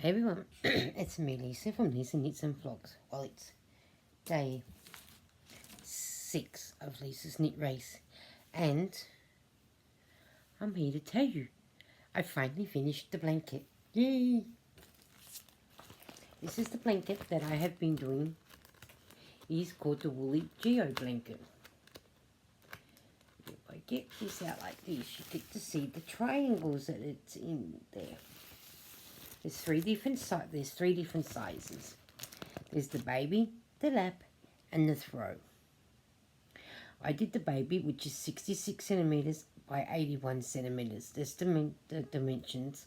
Hey everyone, it's me Lisa from Lisa Knits and Vlogs. Well, it's day 6 of Lisa's knit race, and I'm here to tell you I finally finished the blanket. Yay! This is the blanket that I have been doing. It is called the Woolly Geo blanket. If I get this out like this, you get to see the triangles that it's in there. There's three different sizes. There's the baby, the lap, and the throw. I did the baby, which is 66 centimeters by 81 centimeters. There's the dimensions.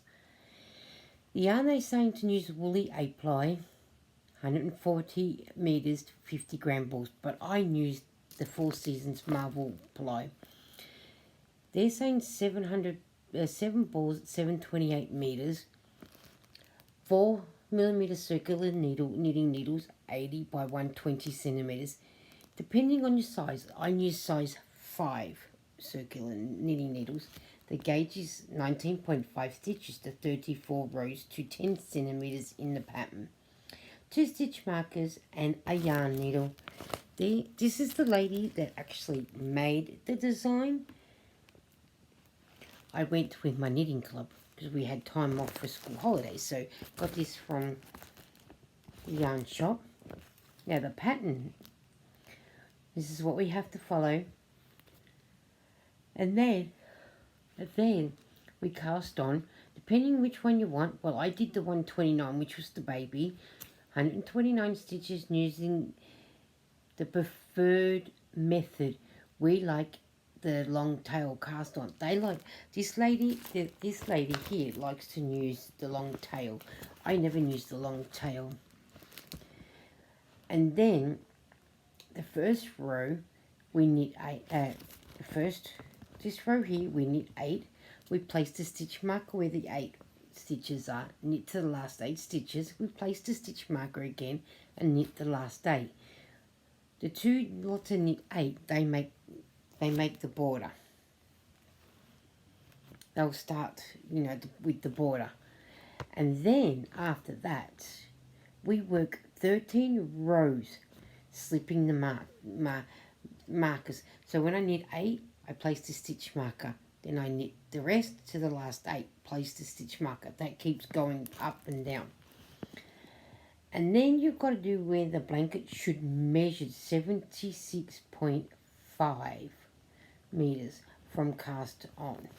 The yarn they're saying to use woolly 8-ply, 140 meters to 50 gram balls, but I used the Four Seasons Marvel ply. They're saying 7 balls at 728 meters, 4 millimeter circular knitting needles, 80 by 120 centimeters. Depending on your size, I use size 5 circular knitting needles. The gauge is 19.5 stitches to 34 rows to 10 centimeters in the pattern. 2 stitch markers and a yarn needle. This is the lady that actually made the design. I went with my knitting club because we had time off for school holidays, so got this from the yarn shop. Now the pattern, this is what we have to follow, and then we cast on, depending which one you want. Well, I did the 129, which was the baby, 129 stitches using the preferred method. We like the long tail cast on. They like this lady here likes to use the long tail. I never use the long tail. And then the first row we knit this row here we knit 8. We place the stitch marker where the 8 stitches are, knit to the last 8 stitches. We place the stitch marker again and knit the last 8. The two lots of knit 8, they make the border. They'll start, with the border. And then after that, we work 13 rows, slipping the markers. So when I knit 8, I place the stitch marker. Then I knit the rest to the last 8, place the stitch marker. That keeps going up and down. And then you've got to do where the blanket should measure 76.5 meters from cast on.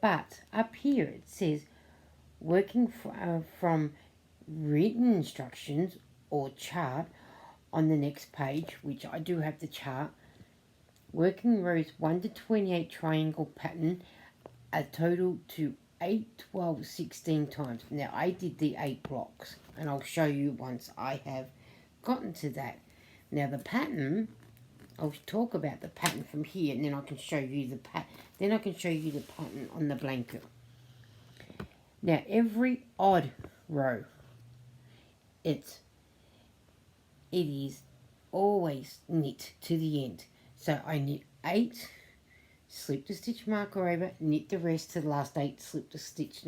But up here it says working from written instructions or chart on the next page, which I do have the chart. Working rows 1 to 28 triangle pattern, a total to 8, 12, 16 times. Now I did the 8 blocks, and I'll show you once I have gotten to that. Now the pattern, I'll talk about the pattern from here, and then I can show you the pattern on the blanket. Now every odd row, it is always knit to the end. So I knit 8, slip the stitch marker over, knit the rest to the last 8, slip the stitch.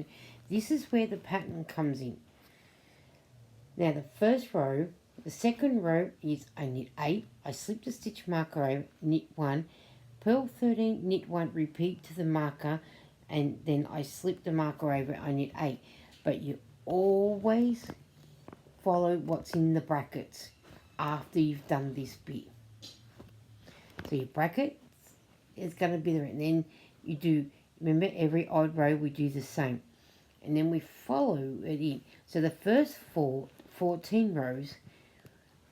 This is where the pattern comes in. Now the first row, the second row is I knit 8, I slip the stitch marker over, knit 1, purl 13, knit 1, repeat to the marker, and then I slip the marker over, I knit 8. But you always follow what's in the brackets after you've done this bit. So your bracket is going to be there, and then you do, remember every odd row we do the same, and then we follow it in. So the first 14 rows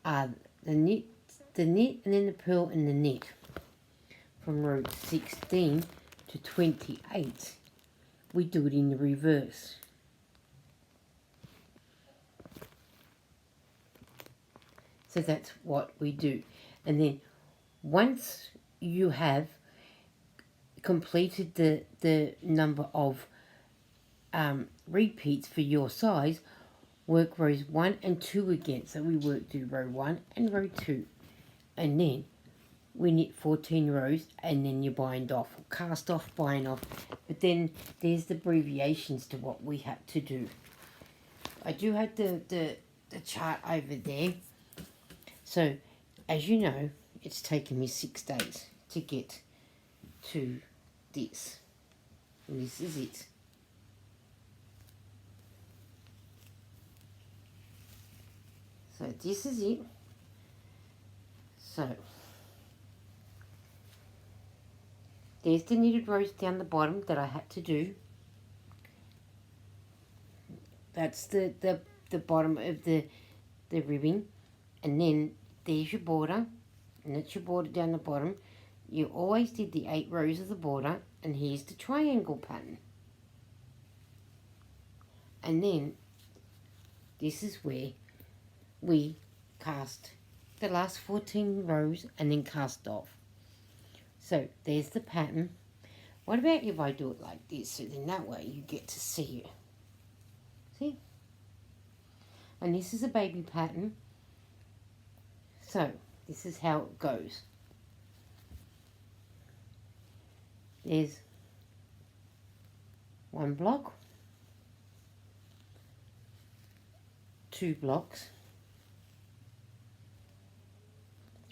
are the knit, and then the purl and the knit. From row 16 to 28, we do it in the reverse. So that's what we do. And then once you have completed the number of repeats for your size, work rows 1 and 2 again. So we do row 1 and row 2, and then we knit 14 rows and then you bind off, cast off, bind off. But then there's the abbreviations to what we had to do. I do have the chart over there. So as you know, it's taken me 6 days to get to this. And this is it. So this is it. So there's the knitted rows down the bottom that I had to do. That's the bottom of the ribbing. And then there's your border. And that's your border down the bottom. You always did the 8 rows of the border. And here's the triangle pattern. And then this is where we cast the last 14 rows and then cast off. So there's the pattern. What about if I do it like this? So then that way you get to see it. See? And this is a baby pattern. So this is how it goes. There's 1 block, 2 blocks,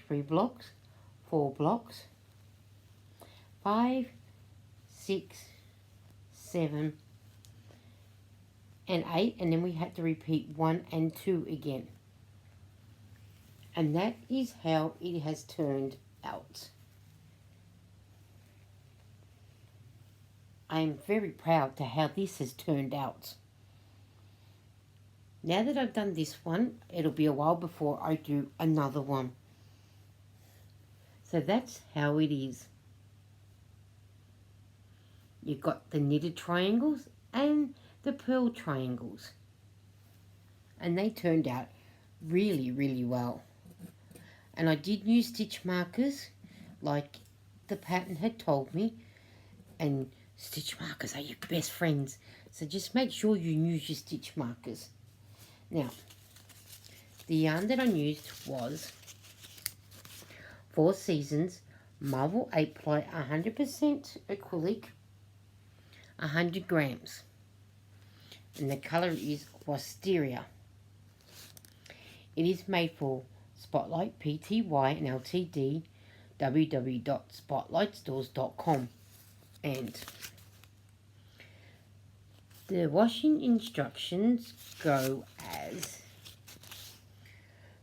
3 blocks, 4 blocks, 5, 6, 7, and 8, and then we had to repeat 1 and 2 again. And that is how it has turned out. I am very proud to how this has turned out. Now that I've done this one, it'll be a while before I do another one. So that's how it is. You've got the knitted triangles and the purl triangles. And they turned out really, really well. And I did use stitch markers like the pattern had told me. And stitch markers are your best friends. So just make sure you use your stitch markers. Now, the yarn that I used was 4 Seasons Marvel 8-ply 100% acrylic, 100 grams. And the colour is Wisteria. It is made for Spotlight, Pty and Ltd, www.spotlightstores.com. And the washing instructions go as: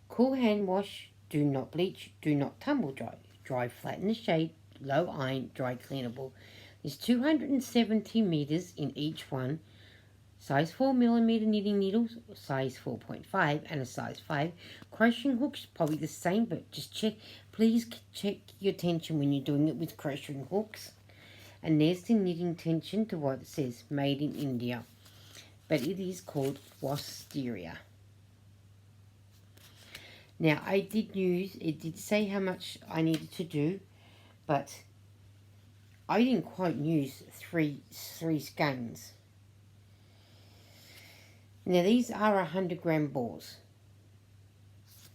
cool hand wash, do not bleach, do not tumble dry, dry flat in the shade, low iron, dry cleanable. There's 270 meters in each one. Size 4mm knitting needles, size 4.5 and a size 5. Crocheting hooks, probably the same, but just check. Please check your tension when you're doing it with crocheting hooks. And there's the knitting tension to what it says, made in India. But it is called Wisteria. Now, it did say how much I needed to do, but I didn't quite use three skeins. Now, these are 100 gram balls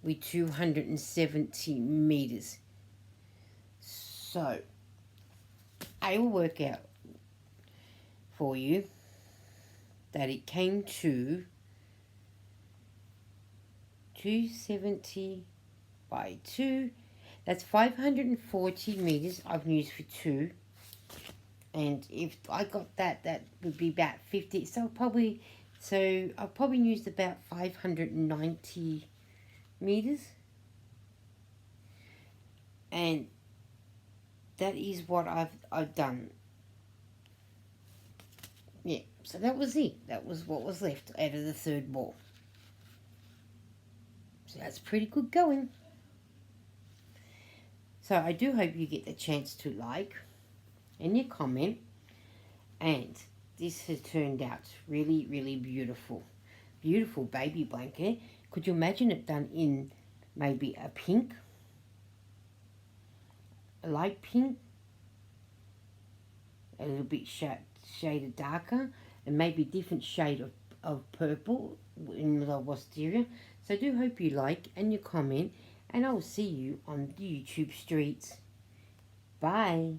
with 270 meters. So, I will work out for you that it came to 270 by 2. That's 540 meters I've used for 2. And if I got that, that would be about 50. So I've probably used about 590 meters. And that is what I've done. Yeah, so that was it. That was what was left out of the third ball. So that's pretty good going. So I do hope you get the chance to like and you comment. And this has turned out really, really beautiful. Beautiful baby blanket. Could you imagine it done in maybe a pink? A light pink? A little bit shaded darker. And maybe different shade of purple in the wisteria. So I do hope you like and you comment. and I'll see you on the YouTube streets. Bye.